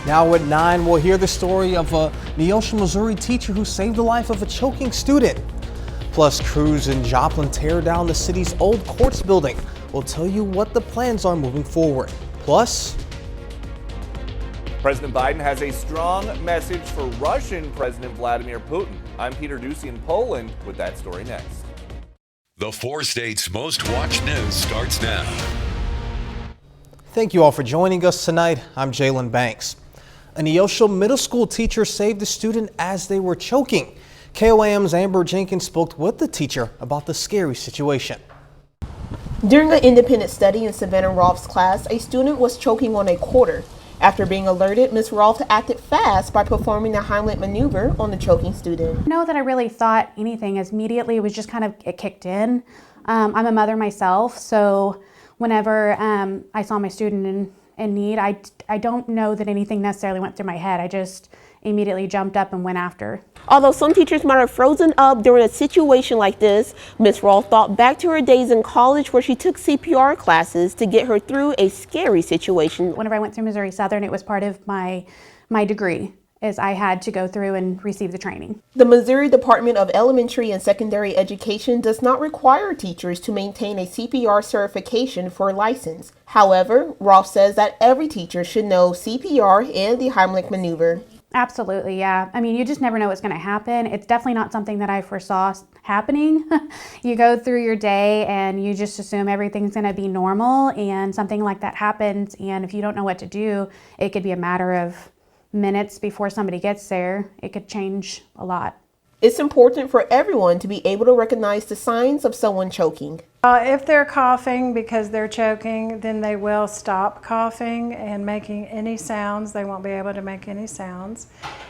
Now at 9, we'll hear the story of a Neosho, Missouri teacher who saved the life of a choking student. Plus, crews in Joplin tear down the city's old courts building. We'll tell you what the plans are moving forward. Plus, President Biden has a strong message for Russian President Vladimir Putin. I'm Peter Ducey in Poland with that story next. The 4 states' most watched news starts now. Thank you all for joining us tonight. I'm Jalen Banks. A Neosho middle school teacher saved a student as they were choking. KOAM's Amber Jenkins spoke with the teacher about the scary situation. During an independent study in Savannah Rolfe's class, a student was choking on a quarter. After being alerted, Ms. Rolfe acted fast by performing the Heimlich maneuver on the choking student. Know that I really thought anything as immediately. It was just kind of, it kicked in. I'm a mother myself, so whenever I saw my student in need, I don't know that anything necessarily went through my head. I just immediately jumped up and went after. Although some teachers might have frozen up during a situation like this, Ms. Rolfe thought back to her days in college where she took CPR classes to get her through a scary situation. Whenever I went through Missouri Southern, it was part of my degree, is I had to go through and receive the training. The Missouri Department of Elementary and Secondary Education does not require teachers to maintain a CPR certification for a license. However, Rolfe says that every teacher should know CPR and the Heimlich maneuver. Absolutely, yeah. I mean, you just never know what's going to happen. It's definitely not something that I foresaw happening. You go through your day and you just assume everything's going to be normal, and something like that happens, and if you don't know what to do, it could be a matter of minutes before somebody gets there. It could change a lot. It's important for everyone to be able to recognize the signs of someone choking. If they're coughing because they're choking, then they will stop coughing and making any sounds. They won't be able to make any sounds.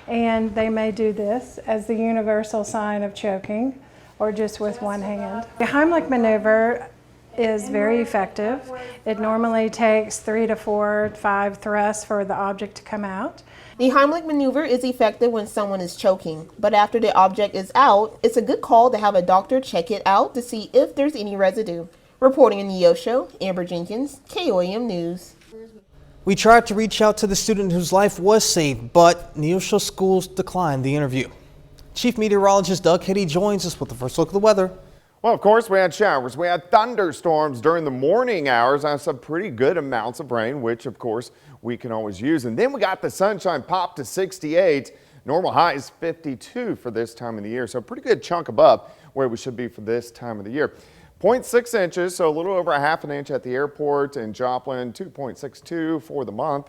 And they may do this as the universal sign of choking, or just with one hand. The Heimlich maneuver is very effective. It normally takes 3 to 4, 5 thrusts for the object to come out. The Heimlich maneuver is effective when someone is choking, but after the object is out, it's a good call to have a doctor check it out to see if there's any residue. Reporting in Neosho, Amber Jenkins, KOAM News. we tried to reach out to the student whose life was saved, but Neosho schools declined the interview. Chief Meteorologist Doug Hitty joins us with the first look of the weather. Well, of course, we had showers. We had thunderstorms during the morning hours and some pretty good amounts of rain, which, of course, we can always use. And then we got the sunshine popped to 68. Normal high is 52 for this time of the year, so a pretty good chunk above where we should be for this time of the year. 0.6 inches, so a little over a half an inch at the airport in Joplin, 2.62 for the month,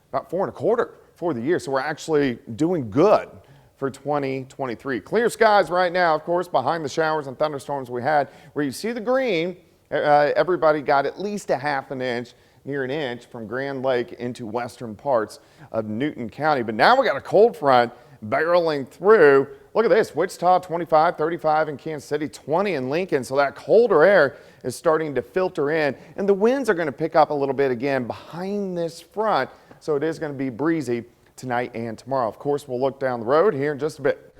about 4.25 for the year. So we're actually doing good for 2023. Clear skies right now, of course, behind the showers and thunderstorms we had. Where you see the green, everybody got at least a half an inch, near an inch from Grand Lake into western parts of Newton County. But now we got a cold front barreling through. Look at this, Wichita 25, 35 in Kansas City, 20 in Lincoln. So that colder air is starting to filter in, and the winds are going to pick up a little bit again behind this front. So it is going to be breezy tonight and tomorrow. Of course, we'll look down the road here in just a bit.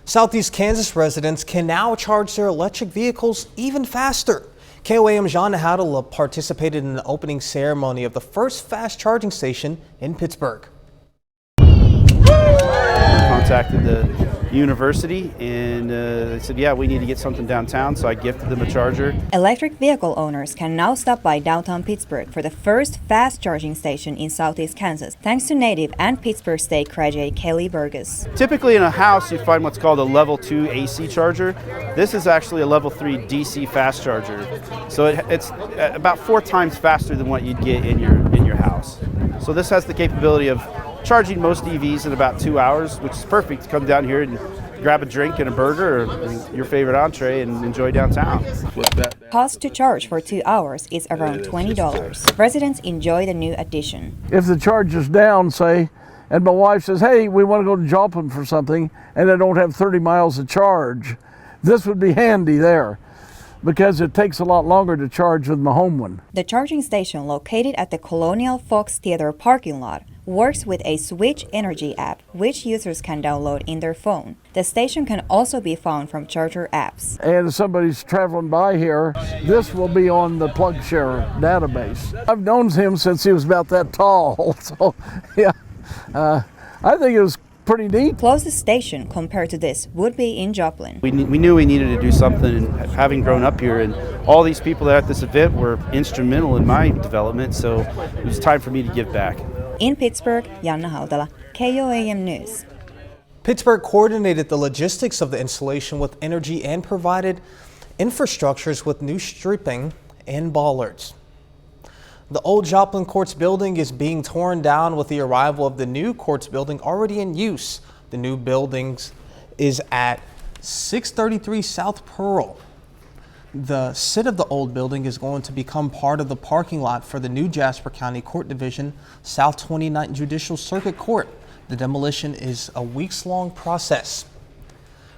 Southeast Kansas residents can now charge their electric vehicles even faster. KOAM's John Haddle participated in the opening ceremony of the first fast charging station in Pittsburgh. Contacted the university and they said, yeah, we need to get something downtown, so I gifted them a charger. Electric vehicle owners can now stop by downtown Pittsburgh for the first fast charging station in Southeast Kansas, thanks to native and Pittsburgh State graduate Kelly Burgess. Typically in a house you find what's called a level 2 AC charger. This is actually a level 3 DC fast charger, so it's about 4 times faster than what you'd get in your house. So this has the capability of charging most EVs in about 2 hours, which is perfect to come down here and grab a drink and a burger or your favorite entree and enjoy downtown. Cost to charge for 2 hours is around $20. Residents enjoy the new addition. If the charge is down, say, and my wife says, hey, we want to go to Joplin for something, and I don't have 30 miles to charge, this would be handy there, because it takes a lot longer to charge with my home one. The charging station, located at the Colonial Fox Theater parking lot, works with a Switch Energy app, which users can download in their phone. The station can also be found from charger apps. And if somebody's traveling by here, this will be on the PlugShare database. I've known him since he was about that tall, so yeah, I think it was pretty neat. Closest station compared to this would be in Joplin. We knew we needed to do something, and having grown up here, and all these people that are at this event were instrumental in my development, so it was time for me to give back. In Pittsburgh, Janna Hautala, KOAM News. Pittsburgh coordinated the logistics of the installation with energy and provided infrastructures with new stripping and bollards. The old Joplin Courts building is being torn down with the arrival of the new Courts building already in use. The new building is at 633 South Pearl. The sit of the old building is going to become part of the parking lot for the new Jasper County Court Division South 29th Judicial Circuit Court. The demolition is a weeks-long process.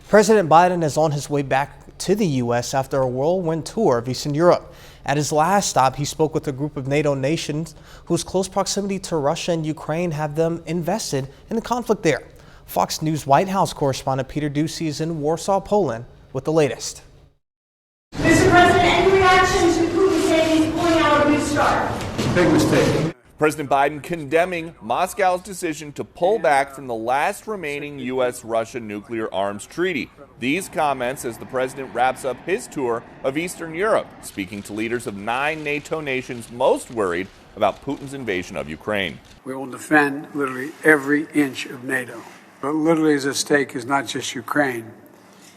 President Biden is on his way back to the U.S. after a whirlwind tour of Eastern Europe. At his last stop, he spoke with a group of NATO nations whose close proximity to Russia and Ukraine have them invested in the conflict there. Fox News White House correspondent Peter Ducey is in Warsaw, Poland, with the latest. Mr. President, any reaction to Putin saying he's pulling out a new START? Big mistake. President Biden condemning Moscow's decision to pull back from the last remaining U.S.-Russia nuclear arms treaty. These comments as the president wraps up his tour of Eastern Europe, speaking to leaders of 9 NATO nations most worried about Putin's invasion of Ukraine. We will defend literally every inch of NATO. But literally is at stake is not just Ukraine,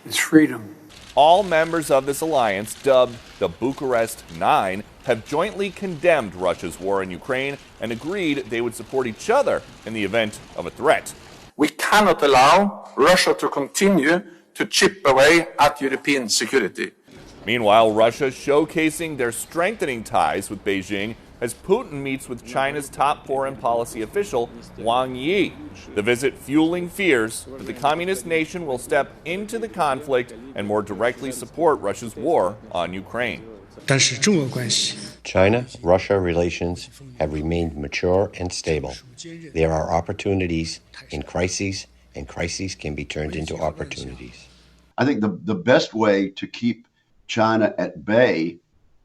it's freedom. All members of this alliance, dubbed the Bucharest Nine, have jointly condemned Russia's war in Ukraine and agreed they would support each other in the event of a threat. We cannot allow Russia to continue to chip away at European security. Meanwhile, Russia showcasing their strengthening ties with Beijing as Putin meets with China's top foreign policy official, Wang Yi. The visit fueling fears that the communist nation will step into the conflict and more directly support Russia's war on Ukraine. China-Russia relations have remained mature and stable. There are opportunities in crises, and crises can be turned into opportunities. I think the best way to keep China at bay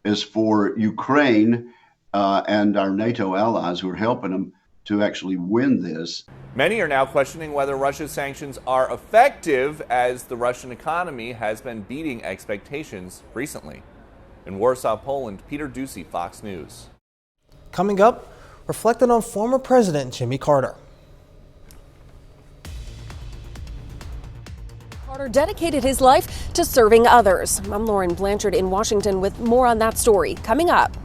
is for Ukraine and our NATO allies who are helping them to actually win this. Many are now questioning whether Russia's sanctions are effective, as the Russian economy has been beating expectations recently. In Warsaw, Poland, Peter Ducey, Fox News. Coming up, reflecting on former President Jimmy Carter. Carter dedicated his life to serving others. I'm Lauren Blanchard in Washington with more on that story coming up.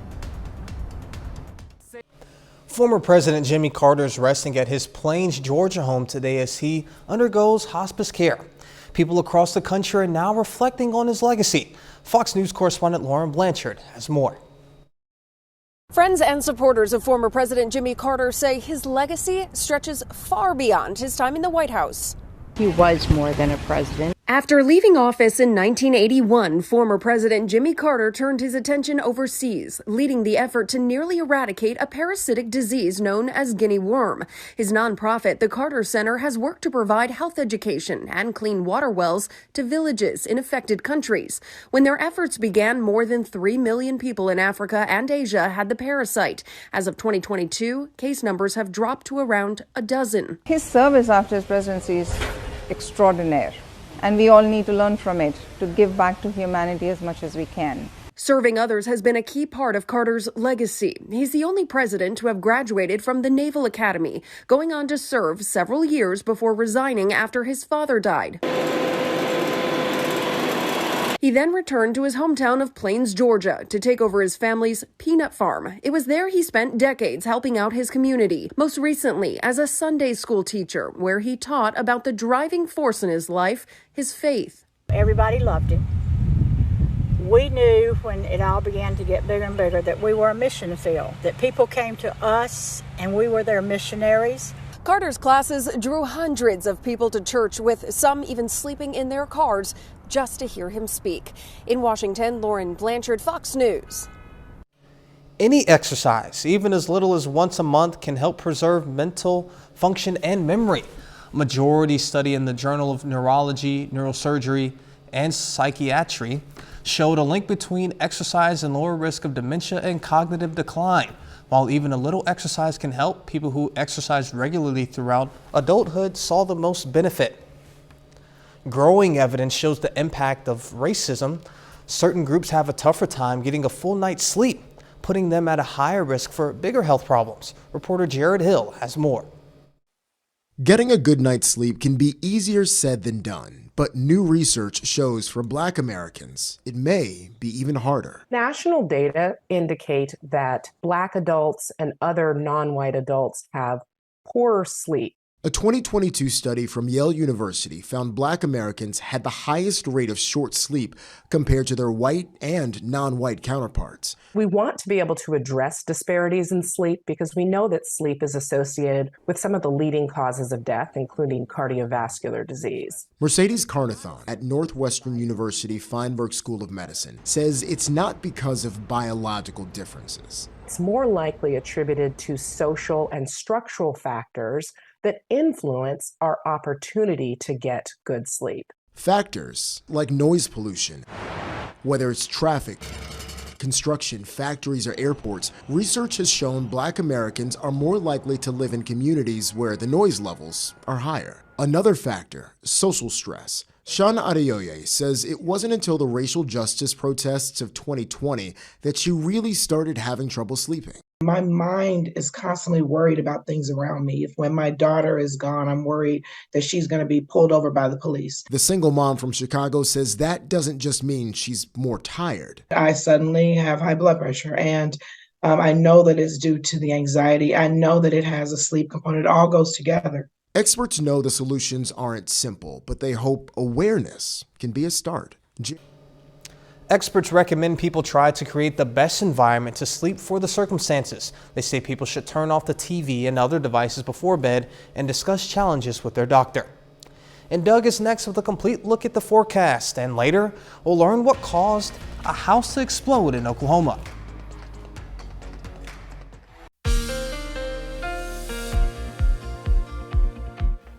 Former President Jimmy Carter is resting at his Plains, Georgia home today as he undergoes hospice care. People across the country are now reflecting on his legacy. Fox News correspondent Lauren Blanchard has more. Friends and supporters of former President Jimmy Carter say his legacy stretches far beyond his time in the White House. He was more than a president. After leaving office in 1981, former President Jimmy Carter turned his attention overseas, leading the effort to nearly eradicate a parasitic disease known as guinea worm. His nonprofit, the Carter Center, has worked to provide health education and clean water wells to villages in affected countries. When their efforts began, more than 3 million people in Africa and Asia had the parasite. As of 2022, case numbers have dropped to around a dozen. His service after his presidency is extraordinary, and we all need to learn from it to give back to humanity as much as we can. Serving others has been a key part of Carter's legacy. He's the only president to have graduated from the Naval Academy, going on to serve several years before resigning after his father died. He then returned to his hometown of Plains, Georgia, to take over his family's peanut farm. It was there he spent decades helping out his community, most recently as a Sunday school teacher, where he taught about the driving force in his life, his faith. Everybody loved him. We knew when it all began to get bigger and bigger that we were a mission field, that people came to us and we were their missionaries. Carter's classes drew hundreds of people to church, with some even sleeping in their cars just to hear him speak. In Washington, Lauren Blanchard, Fox News. Any exercise, even as little as once a month, can help preserve mental function and memory. A majority study in the Journal of Neurology, Neurosurgery, and Psychiatry showed a link between exercise and lower risk of dementia and cognitive decline. While even a little exercise can help, people who exercise regularly throughout adulthood saw the most benefit. Growing evidence shows the impact of racism. Certain groups have a tougher time getting a full night's sleep, putting them at a higher risk for bigger health problems. Reporter Jared Hill has more. Getting a good night's sleep can be easier said than done, but new research shows for Black Americans, it may be even harder. National data indicate that Black adults and other non-white adults have poorer sleep. A 2022 study from Yale University found Black Americans had the highest rate of short sleep compared to their white and non-white counterparts. We want to be able to address disparities in sleep because we know that sleep is associated with some of the leading causes of death, including cardiovascular disease. Mercedes Carnathon at Northwestern University Feinberg School of Medicine says it's not because of biological differences. It's more likely attributed to social and structural factors that influence our opportunity to get good sleep. Factors like noise pollution, whether it's traffic, construction, factories, or airports, research has shown Black Americans are more likely to live in communities where the noise levels are higher. Another factor, social stress. Sean Adeoye says it wasn't until the racial justice protests of 2020 that she really started having trouble sleeping. My mind is constantly worried about things around me. If when my daughter is gone, I'm worried that she's going to be pulled over by the police. The single mom from Chicago says that doesn't just mean she's more tired. I suddenly have high blood pressure, and I know that it's due to the anxiety. I know that it has a sleep component. It all goes together. Experts know the solutions aren't simple, but they hope awareness can be a start. Experts recommend people try to create the best environment to sleep for the circumstances. They say people should turn off the TV and other devices before bed and discuss challenges with their doctor. And Doug is next with a complete look at the forecast. And later, we'll learn what caused a house to explode in Oklahoma.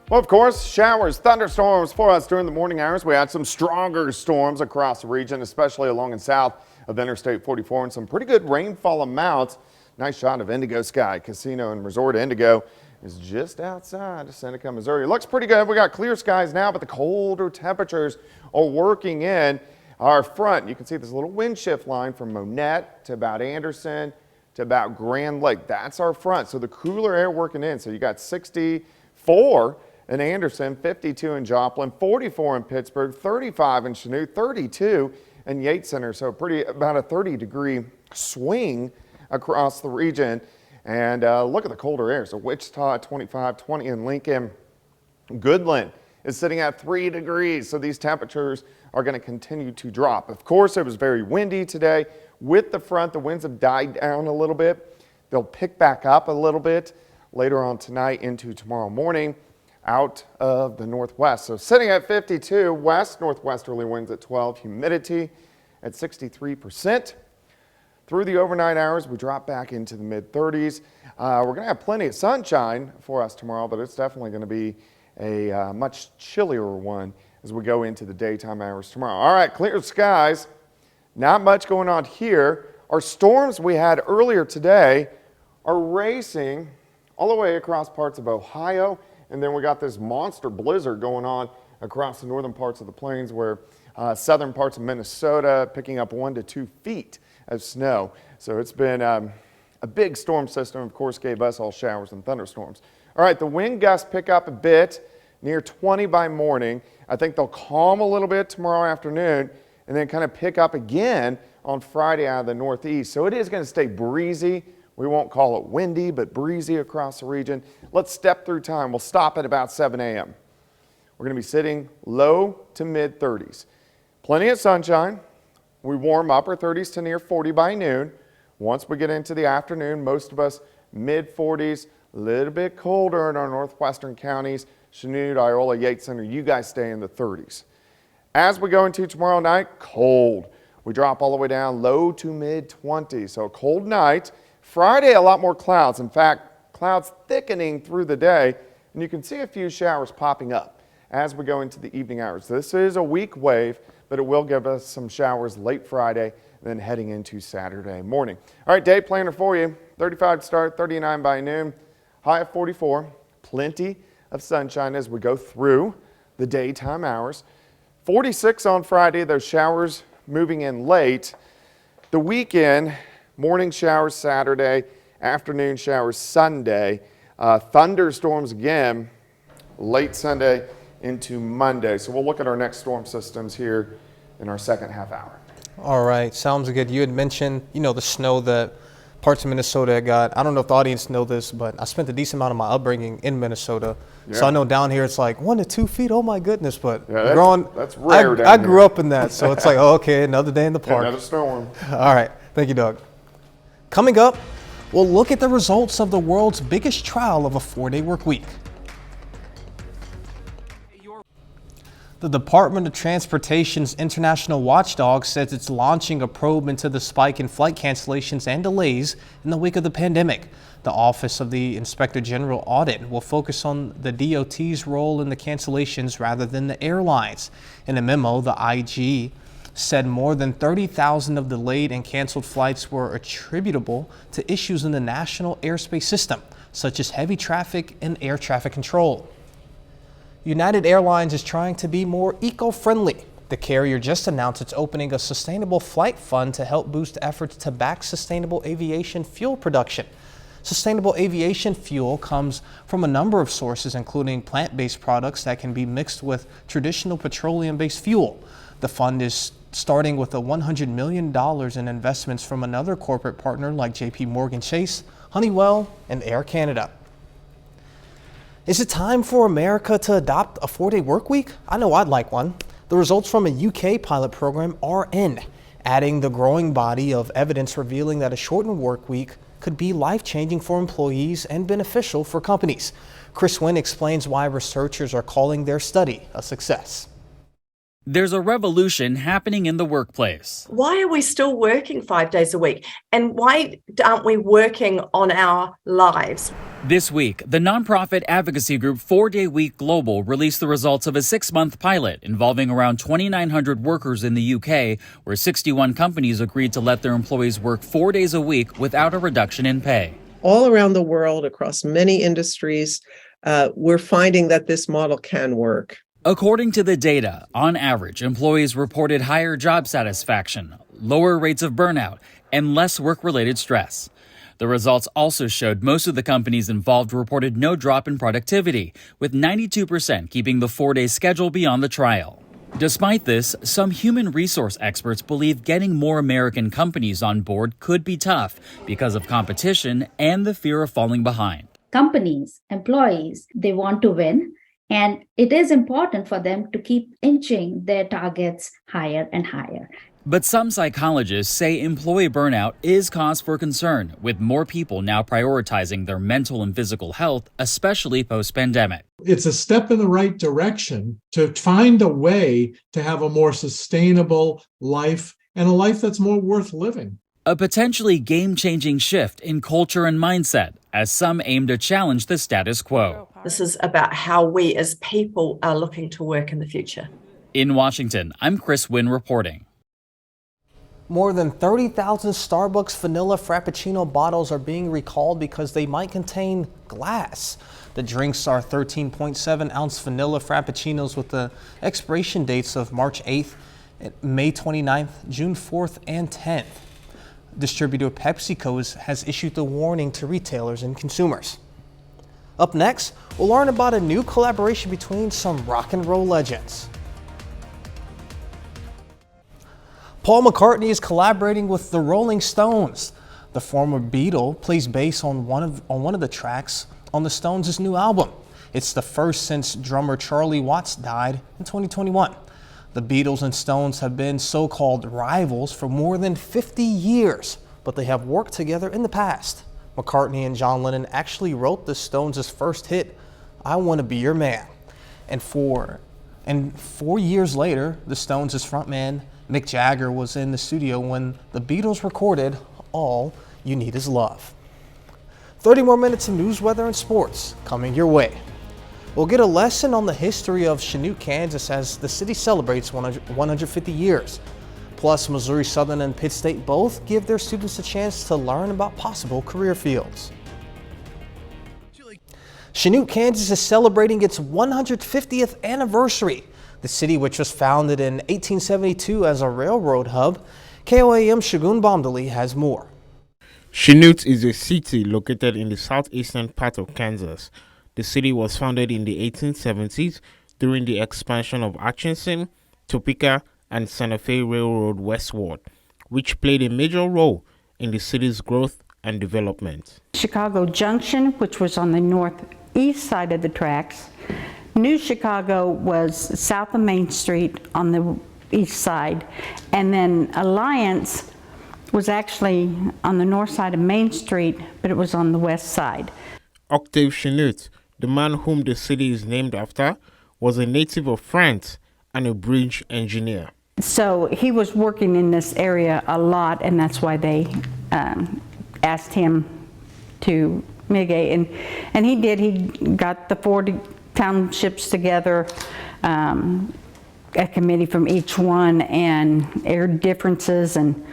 Well, of course, showers, thunderstorms for us during the morning hours. We had some stronger storms across the region, especially along and south of Interstate 44, and some pretty good rainfall amounts. Nice shot of Indigo Sky. Casino and Resort Indigo is just outside of Seneca, Missouri. It looks pretty good. We got clear skies now, but the colder temperatures are working in our front. You can see this little wind shift line from Monette to about Anderson to about Grand Lake. That's our front. So the cooler air working in. So you got 64 in Anderson, 52 in Joplin, 44 in Pittsburgh, 35 in Chanute, 32 in Yates Center. So about a 30-degree swing across the region. And look at the colder air. So Wichita 25, 20 in Lincoln. Goodland is sitting at 3 degrees. So these temperatures are going to continue to drop. Of course, it was very windy today. With the front, the winds have died down a little bit. They'll pick back up a little bit later on tonight into tomorrow morning out of the northwest. So sitting at 52, west northwesterly winds at 12, humidity at 63%. Through the overnight hours, we drop back into the mid-30s. We're going to have plenty of sunshine for us tomorrow, but it's definitely going to be a much chillier one as we go into the daytime hours tomorrow. All right, clear skies. Not much going on here. Our storms we had earlier today are racing all the way across parts of Ohio. And then we got this monster blizzard going on across the northern parts of the plains where southern parts of Minnesota picking up 1 to 2 feet of snow. So it's been a big storm system, of course, gave us all showers and thunderstorms. All right, the wind gusts pick up a bit near 20 by morning. I think they'll calm a little bit tomorrow afternoon and then kind of pick up again on Friday out of the northeast. So it is going to stay breezy. We won't call it windy, but breezy across the region. Let's step through time. We'll stop at about 7 a.m. We're going to be sitting low to mid 30s. Plenty of sunshine. We warm upper 30s to near 40 by noon. Once we get into the afternoon, most of us mid 40s, a little bit colder in our northwestern counties. Chanute, Iola, Yates Center, you guys stay in the 30s. As we go into tomorrow night, cold. We drop all the way down low to mid 20s. So a cold night. Friday, a lot more clouds. In fact, clouds thickening through the day, and you can see a few showers popping up as we go into the evening hours. This is a weak wave, but it will give us some showers late Friday, then heading into Saturday morning. All right, day planner for you. 35 to start, 39 by noon, high of 44. Plenty of sunshine as we go through the daytime hours. 46 on Friday, those showers moving in late. The weekend, morning showers Saturday, afternoon showers Sunday. Thunderstorms again late Sunday into Monday. So we'll look at our next storm systems here in our second half hour. All right, sounds good. You had mentioned, the snow that parts of Minnesota got. I don't know if the audience know this, but I spent a decent amount of my upbringing in Minnesota. Yeah. So I know down here it's like 1 to 2 feet. Oh my goodness. But that's rare down I grew up in that. So it's like, oh, okay, another day in the park. Another storm. All right. Thank you, Doug. Coming up, we'll look at the results of the world's biggest trial of a 4-day work week. The Department of Transportation's international watchdog says it's launching a probe into the spike in flight cancellations and delays in the wake of the pandemic. The Office of the Inspector General Audit will focus on the DOT's role in the cancellations rather than the airlines. In a memo, the IG said more than 30,000 of delayed and canceled flights were attributable to issues in the national airspace system, such as heavy traffic and air traffic control. United Airlines is trying to be more eco-friendly. The carrier just announced it's opening a sustainable flight fund to help boost efforts to back sustainable aviation fuel production. Sustainable aviation fuel comes from a number of sources, including plant-based products that can be mixed with traditional petroleum-based fuel. The fund is starting with $100 million in investments from another corporate partner like JP Morgan Chase, Honeywell, and Air Canada. Is it time for America to adopt a 4-day work week? I know I'd like one. The results from a UK pilot program are in, adding the growing body of evidence revealing that a shortened work week could be life-changing for employees and beneficial for companies. Chris Wynn explains why researchers are calling their study a success. There's a revolution happening in the workplace. Why are we still working 5 days a week? And why aren't we working on our lives? This week, the nonprofit advocacy group 4-Day Week Global released the results of a 6-month pilot involving around 2,900 workers in the UK, where 61 companies agreed to let their employees work 4 days a week without a reduction in pay. All around the world, across many industries, we're finding that this model can work. According to the data, on average, employees reported higher job satisfaction, lower rates of burnout, and less work-related stress. The results also showed most of the companies involved reported no drop in productivity, with 92% keeping the 4-day schedule beyond the trial. Despite this, some human resource experts believe getting more American companies on board could be tough because of competition and the fear of falling behind. Companies, employees, they want to win. And it is important for them to keep inching their targets higher and higher. But some psychologists say employee burnout is cause for concern, with more people now prioritizing their mental and physical health, especially post-pandemic. It's a step in the right direction to find a way to have a more sustainable life and a life that's more worth living. A potentially game-changing shift in culture and mindset, as some aim to challenge the status quo. This is about how we as people are looking to work in the future. In Washington, I'm Chris Wynn reporting. More than 30,000 Starbucks vanilla Frappuccino bottles are being recalled because they might contain glass. The drinks are 13.7-ounce vanilla Frappuccinos with the expiration dates of March 8th, May 29th, June 4th, and 10th. Distributor PepsiCo has issued the warning to retailers and consumers. Up next, we'll learn about a new collaboration between some rock and roll legends. Paul McCartney is collaborating with the Rolling Stones. The former Beatle plays bass on one of the tracks on the Stones' new album. It's the first since drummer Charlie Watts died in 2021. The Beatles and Stones have been so-called rivals for more than 50 years, but they have worked together in the past. McCartney and John Lennon actually wrote the Stones' first hit, I Want to Be Your Man. And 4 years later, the Stones' frontman Mick Jagger was in the studio when the Beatles recorded All You Need Is Love. 30 more minutes of news, weather, and sports coming your way. We'll get a lesson on the history of Chanute, Kansas as the city celebrates 150 years. Plus, Missouri Southern and Pitt State both give their students a chance to learn about possible career fields. Chanute, Kansas is celebrating its 150th anniversary. The city, which was founded in 1872 as a railroad hub, KOAM Shagun Bomdali has more. Chanute is a city located in the southeastern part of Kansas. The city was founded in the 1870s during the expansion of Atchison, Topeka, and Santa Fe Railroad westward, which played a major role in the city's growth and development. Chicago Junction, which was on the northeast side of the tracks. New Chicago was south of Main Street on the east side, and then Alliance was actually on the north side of Main Street, but it was on the west side. Octave Chanute, the man whom the city is named after, was a native of France and a bridge engineer. So he was working in this area a lot, and that's why they asked him to mitigate, and he did. He got the 40 townships together, a committee from each one, and aired differences, and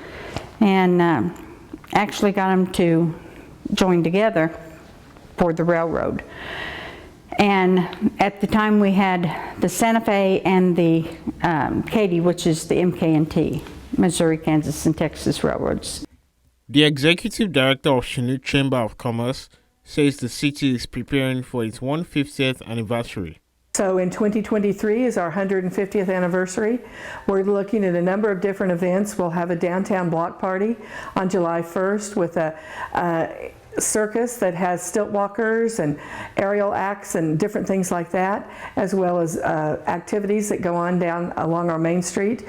actually got them to join together for the railroad. And at the time we had the Santa Fe and the Katy, which is the MK&T, Missouri, Kansas, and Texas Railroads. The executive director of Chanute Chamber of Commerce says the city is preparing for its 150th anniversary. So in 2023 is our 150th anniversary. We're looking at a number of different events. We'll have a downtown block party on July 1st with a circus that has stilt walkers and aerial acts and different things like that, as well as activities that go on down along our main street.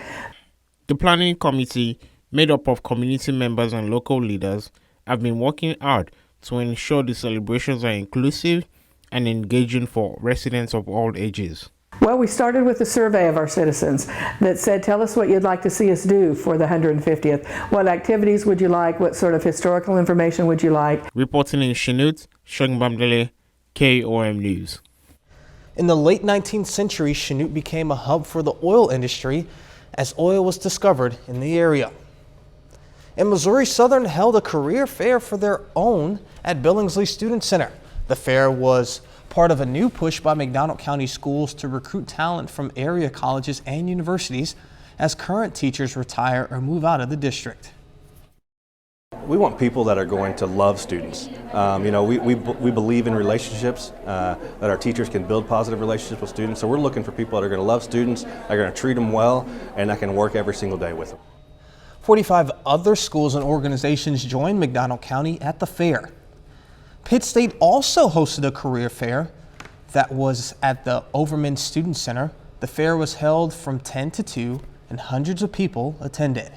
The planning committee, made up of community members and local leaders, have been working hard to ensure the celebrations are inclusive and engaging for residents of all ages. Well, we started with a survey of our citizens that said, tell us what you'd like to see us do for the 150th. What activities would you like? What sort of historical information would you like? Reporting in Chanute, Shagun Bomdali, KOAM News. In the late 19th century, Chanute became a hub for the oil industry as oil was discovered in the area. And Missouri Southern held a career fair for their own at Billingsley Student Center. The fair was part of a new push by McDonald County schools to recruit talent from area colleges and universities as current teachers retire or move out of the district. We want people that are going to love students. We believe in relationships, that our teachers can build positive relationships with students. So we're looking for people that are going to love students, that are going to treat them well, and that can work every single day with them. 45 other schools and organizations joined McDonald County at the fair. Pitt State also hosted a career fair that was at the Overman Student Center. The fair was held from 10 to 2 and hundreds of people attended.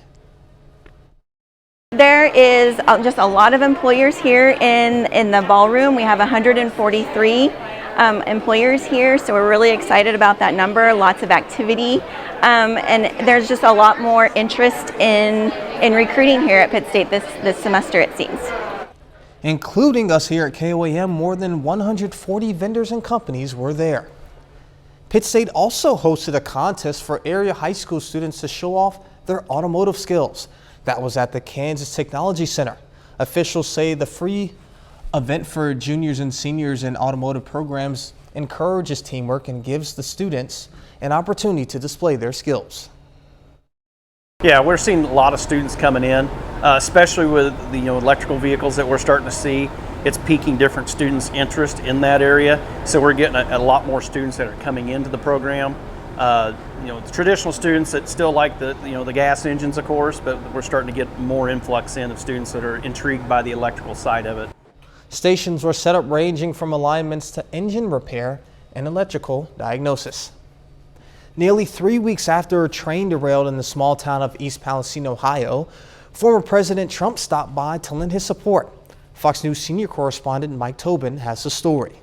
There is just a lot of employers here in the ballroom. We have 143 employers here, so we're really excited about that number. Lots of activity, and there's just a lot more interest in recruiting here at Pitt State this semester, it seems. Including us here at KOAM, more than 140 vendors and companies were there. Pitt State also hosted a contest for area high school students to show off their automotive skills. That was at the Kansas Technology Center. Officials say the free event for juniors and seniors in automotive programs encourages teamwork and gives the students an opportunity to display their skills. Yeah, we're seeing a lot of students coming in, especially with the electrical vehicles that we're starting to see. It's piquing different students' interest in that area, so we're getting a lot more students that are coming into the program. The traditional students that still like the gas engines, of course, but we're starting to get more influx in of students that are intrigued by the electrical side of it. Stations were set up ranging from alignments to engine repair and electrical diagnosis. Nearly 3 weeks after a train derailed in the small town of East Palestine, Ohio, former President Trump stopped by to lend his support. Fox News senior correspondent Mike Tobin has the story.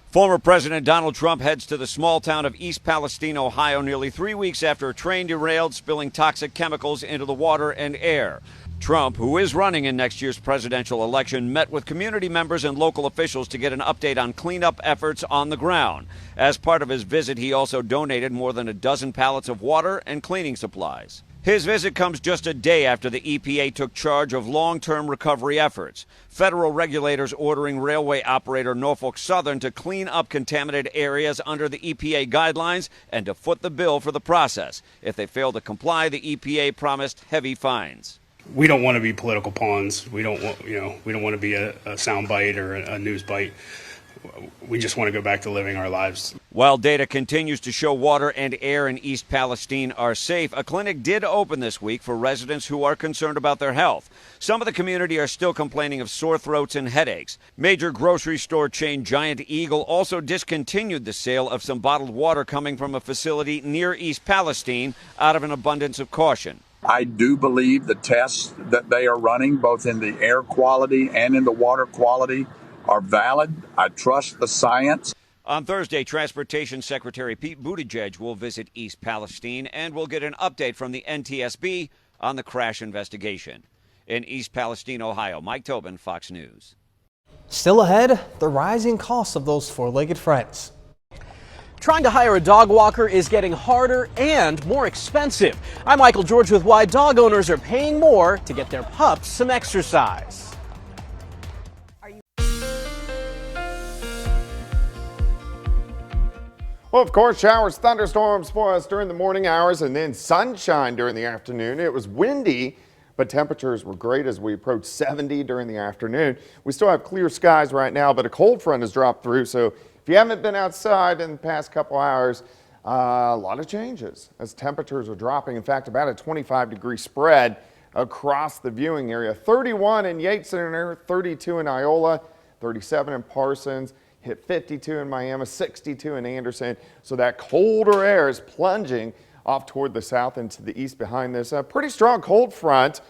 Former President Donald Trump heads to the small town of East Palestine, Ohio, nearly 3 weeks after a train derailed, spilling toxic chemicals into the water and air. Trump, who is running in next year's presidential election, met with community members and local officials to get an update on cleanup efforts on the ground. As part of his visit, he also donated more than a dozen pallets of water and cleaning supplies. His visit comes just a day after the EPA took charge of long-term recovery efforts. Federal regulators ordering railway operator Norfolk Southern to clean up contaminated areas under the EPA guidelines and to foot the bill for the process. If they fail to comply, the EPA promised heavy fines. We don't want to be political pawns. We don't want, we don't want to be a soundbite or a news bite. We just want to go back to living our lives. While data continues to show water and air in East Palestine are safe, a clinic did open this week for residents who are concerned about their health. Some of the community are still complaining of sore throats and headaches. Major grocery store chain Giant Eagle also discontinued the sale of some bottled water coming from a facility near East Palestine out of an abundance of caution. I do believe the tests that they are running, both in the air quality and in the water quality, are valid. I trust the science. On Thursday, Transportation Secretary Pete Buttigieg will visit East Palestine and will get an update from the NTSB on the crash investigation. In East Palestine, Ohio, Mike Tobin, Fox News. Still ahead, the rising cost of those four-legged friends. Trying to hire a dog walker is getting harder and more expensive. I'm Michael George with why dog owners are paying more to get their pups some exercise. Well, of course, showers, thunderstorms for us during the morning hours and then sunshine during the afternoon. It was windy, but temperatures were great as we approached 70 during the afternoon. We still have clear skies right now, but a cold front has dropped through. So if you haven't been outside in the past couple hours, a lot of changes as temperatures are dropping. In fact, about a 25-degree spread across the viewing area. 31 in Yates Center, 32 in Iola, 37 in Parsons. Hit 52 in Miami, 62 in Anderson. So that colder air is plunging off toward the south and to the east behind this pretty strong cold front.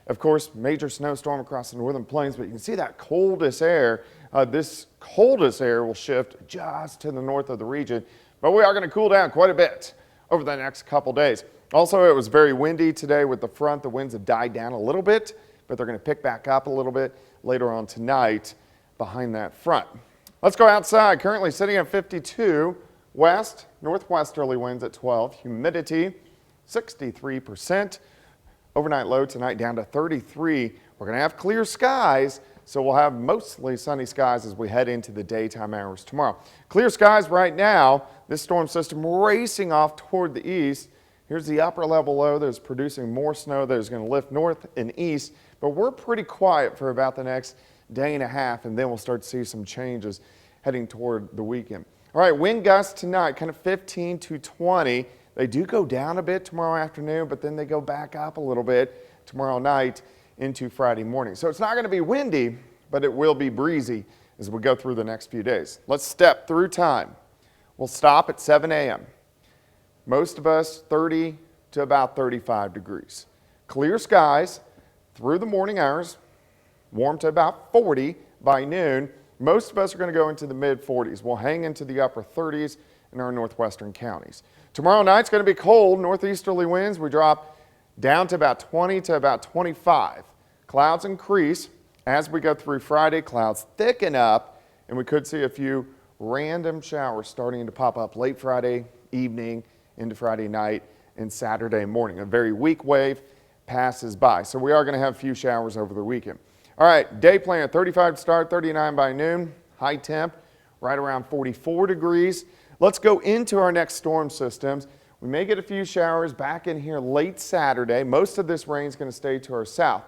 Of course, major snowstorm across the northern plains, but you can see that coldest air. This coldest air will shift just to the north of the region, but we are going to cool down quite a bit over the next couple days. Also, it was very windy today with the front. The winds have died down a little bit, but they're going to pick back up a little bit later on tonight behind that front. Let's go outside. Currently sitting at 52, west, northwesterly winds at 12, humidity 63%. Overnight low tonight down to 33. We're going to have clear skies, so we'll have mostly sunny skies as we head into the daytime hours tomorrow. Clear skies right now. This storm system racing off toward the east. Here's the upper level low that is producing more snow that is going to lift north and east, but we're pretty quiet for about the next day and a half, and then we'll start to see some changes heading toward the weekend. All right, wind gusts tonight, kind of 15 to 20. They do go down a bit tomorrow afternoon, but then they go back up a little bit tomorrow night into Friday morning. So it's not going to be windy, but it will be breezy as we go through the next few days. Let's step through time. We'll stop at 7 a.m. Most of us 30 to about 35 degrees. Clear skies through the morning hours. Warm to about 40 by noon. Most of us are going to go into the mid-40s. We'll hang into the upper 30s in our northwestern counties. Tomorrow night's going to be cold. Northeasterly winds, we drop down to about 20 to about 25. Clouds increase as we go through Friday. Clouds thicken up, and we could see a few random showers starting to pop up late Friday evening into Friday night and Saturday morning. A very weak wave passes by, so we are going to have a few showers over the weekend. All right, day plan, 35 to start, 39 by noon. High temp, right around 44 degrees. Let's go into our next storm systems. We may get a few showers back in here late Saturday. Most of this rain is going to stay to our south.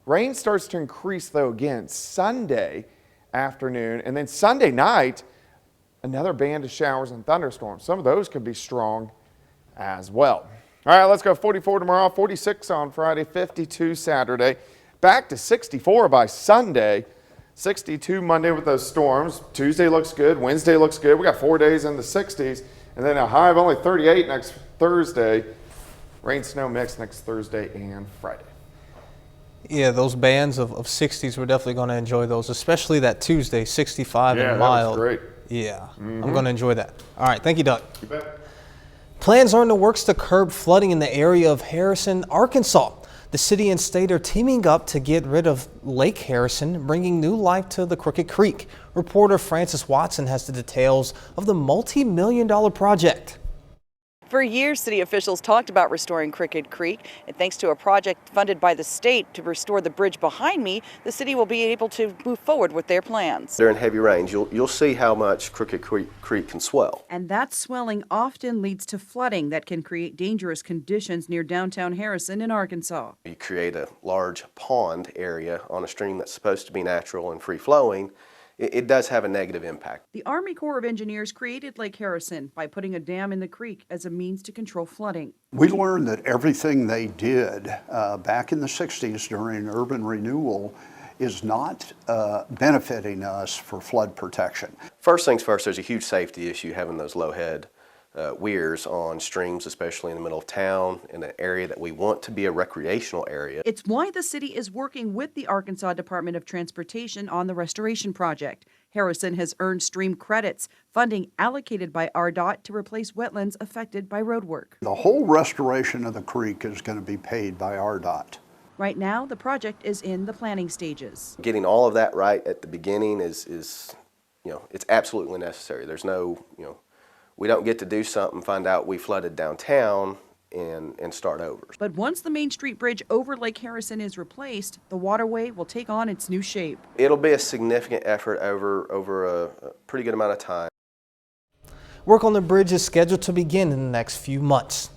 Rain starts to increase, though, again Sunday afternoon. And then Sunday night, another band of showers and thunderstorms. Some of those could be strong as well. All right, let's go 44 tomorrow, 46 on Friday, 52 Saturday. Back to 64 by Sunday, 62 Monday with those storms. Tuesday looks good, Wednesday looks good. We got 4 days in the 60s, and then a high of only 38 next Thursday. Rain, snow mix next Thursday and Friday. Yeah, those bands of 60s, we're definitely going to enjoy those, especially that Tuesday, 65 and mild. Yeah, that was great. Yeah, I'm going to enjoy that. All right, thank you, Doug. You bet. Plans are in the works to curb flooding in the area of Harrison, Arkansas. The city and state are teaming up to get rid of Lake Harrison, bringing new life to the Crooked Creek. Reporter Francis Watson has the details of the multi-million-dollar project. For years, city officials talked about restoring Crooked Creek, and thanks to a project funded by the state to restore the bridge behind me, the city will be able to move forward with their plans. During heavy rains, you'll see how much Crooked Creek can swell. And that swelling often leads to flooding that can create dangerous conditions near downtown Harrison in Arkansas. You create a large pond area on a stream that's supposed to be natural and free-flowing. It does have a negative impact. The Army Corps of Engineers created Lake Harrison by putting a dam in the creek as a means to control flooding. We learned that everything they did back in the 60s during urban renewal is not benefiting us for flood protection. First things first, there's a huge safety issue having those low head weirs on streams, especially in the middle of town, in an area that we want to be a recreational area. It's why the city is working with the Arkansas Department of Transportation on the restoration project. Harrison has earned stream credits, funding allocated by RDOT to replace wetlands affected by road work. The whole restoration of the creek is going to be paid by RDOT. Right now, the project is in the planning stages. Getting all of that right at the beginning is it's absolutely necessary. There's no, we don't get to do something, find out we flooded downtown, and start over. But once the Main Street Bridge over Lake Harrison is replaced, the waterway will take on its new shape. It'll be a significant effort over a pretty good amount of time. Work on the bridge is scheduled to begin in the next few months.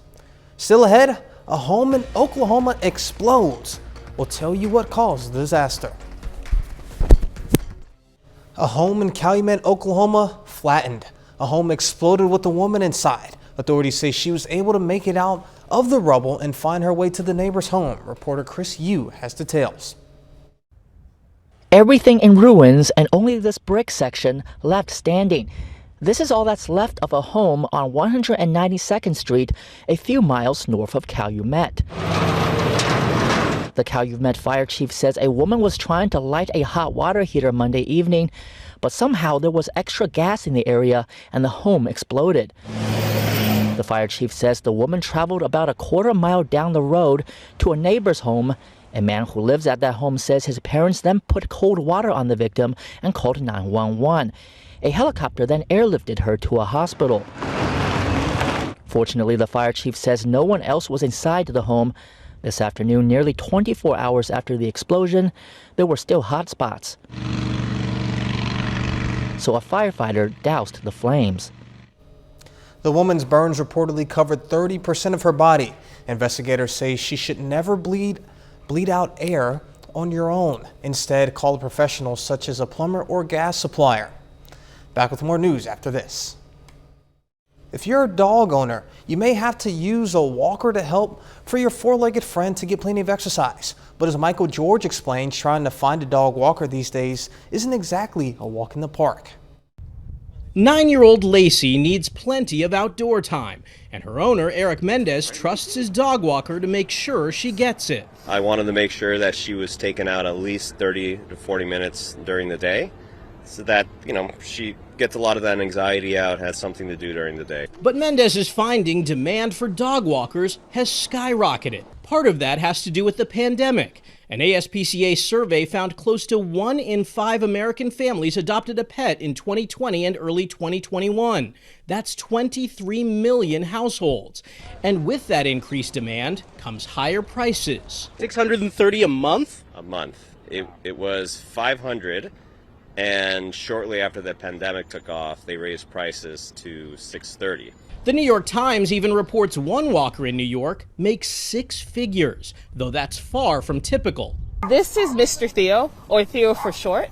Still ahead, a home in Oklahoma explodes. We'll tell you what caused the disaster. A home in Calumet, Oklahoma flattened. A home exploded with a woman inside. Authorities say she was able to make it out of the rubble and find her way to the neighbor's home. Reporter Chris Yu has details. Everything in ruins and only this brick section left standing. This is all that's left of a home on 192nd Street, a few miles north of Calumet. The Calumet fire chief says a woman was trying to light a hot water heater Monday evening, but somehow there was extra gas in the area and the home exploded. The fire chief says the woman traveled about a quarter mile down the road to a neighbor's home. A man who lives at that home says his parents then put cold water on the victim and called 911. A helicopter then airlifted her to a hospital. Fortunately, the fire chief says no one else was inside the home. This afternoon, nearly 24 hours after the explosion, there were still hot spots. So a firefighter doused the flames. The woman's burns reportedly covered 30% of her body. Investigators say she should never bleed out air on your own. Instead, call a professional such as a plumber or gas supplier. Back with more news after this. If you're a dog owner, you may have to use a walker to help for your four-legged friend to get plenty of exercise. But as Michael George explains, trying to find a dog walker these days isn't exactly a walk in the park. 9-year-old Lacey needs plenty of outdoor time, and her owner, Eric Mendez, trusts his dog walker to make sure she gets it. I wanted to make sure that she was taken out at least 30 to 40 minutes during the day so that, she gets a lot of that anxiety out, has something to do during the day. But Mendez is finding demand for dog walkers has skyrocketed. Part of that has to do with the pandemic. An ASPCA survey found close to 1 in 5 American families adopted a pet in 2020 and early 2021. That's 23 million households. And with that increased demand comes higher prices. $630 a month? A month. It was $500, and shortly after the pandemic took off, they raised prices to $630. The New York Times even reports one walker in New York makes 6 figures, though that's far from typical. This is Mr. Theo, or Theo for short.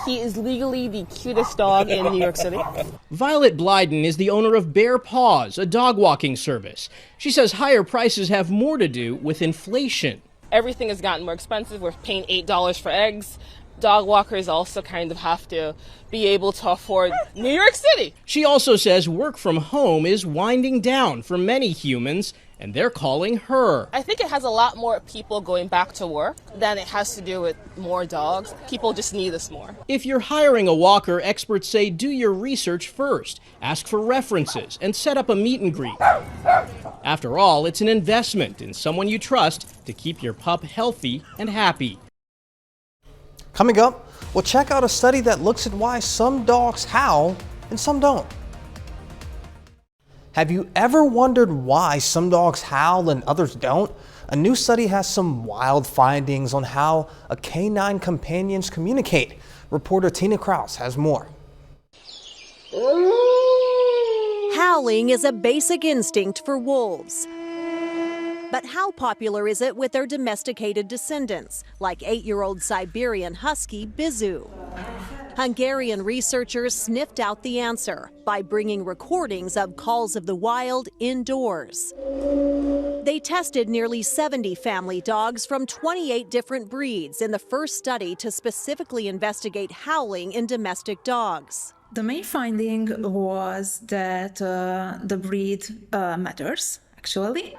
He is legally the cutest dog in New York City. Violet Blyden is the owner of Bear Paws, a dog walking service. She says higher prices have more to do with inflation. Everything has gotten more expensive. We're paying $8 for eggs. Dog walkers also kind of have to be able to afford New York City. She also says work from home is winding down for many humans, and they're calling her. I think it has a lot more people going back to work than it has to do with more dogs. People just need us more. If you're hiring a walker, experts say do your research first, ask for references, and set up a meet and greet. After all, it's an investment in someone you trust to keep your pup healthy and happy. Coming up, we'll check out a study that looks at why some dogs howl and some don't. Have you ever wondered why some dogs howl and others don't? A new study has some wild findings on how canine companions communicate. Reporter Tina Kraus has more. Howling is a basic instinct for wolves. But how popular is it with their domesticated descendants, like 8-year-old Siberian Husky Bizu? Hungarian researchers sniffed out the answer by bringing recordings of calls of the wild indoors. They tested nearly 70 family dogs from 28 different breeds in the first study to specifically investigate howling in domestic dogs. The main finding was that the breed matters, actually.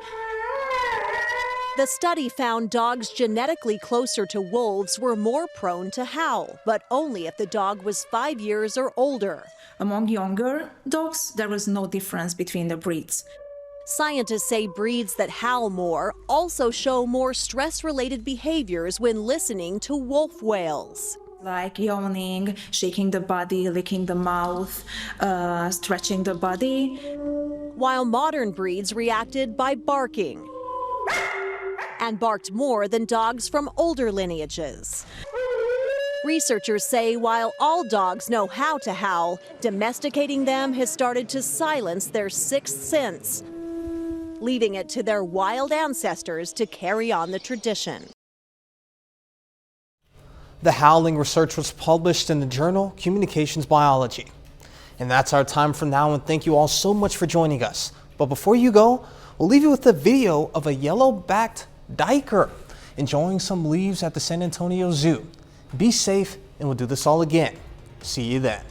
The study found dogs genetically closer to wolves were more prone to howl, but only if the dog was 5 years or older. Among younger dogs, there was no difference between the breeds. Scientists say breeds that howl more also show more stress-related behaviors when listening to wolf wails. Like yawning, shaking the body, licking the mouth, stretching the body. While modern breeds reacted by barking and barked more than dogs from older lineages. Researchers say while all dogs know how to howl, domesticating them has started to silence their sixth sense, leaving it to their wild ancestors to carry on the tradition. The howling research was published in the journal Communications Biology. And that's our time for now, and thank you all so much for joining us. But before you go, we'll leave you with a video of a yellow-backed duiker enjoying some leaves at the San Antonio Zoo. Be safe, and we'll do this all again. See you then.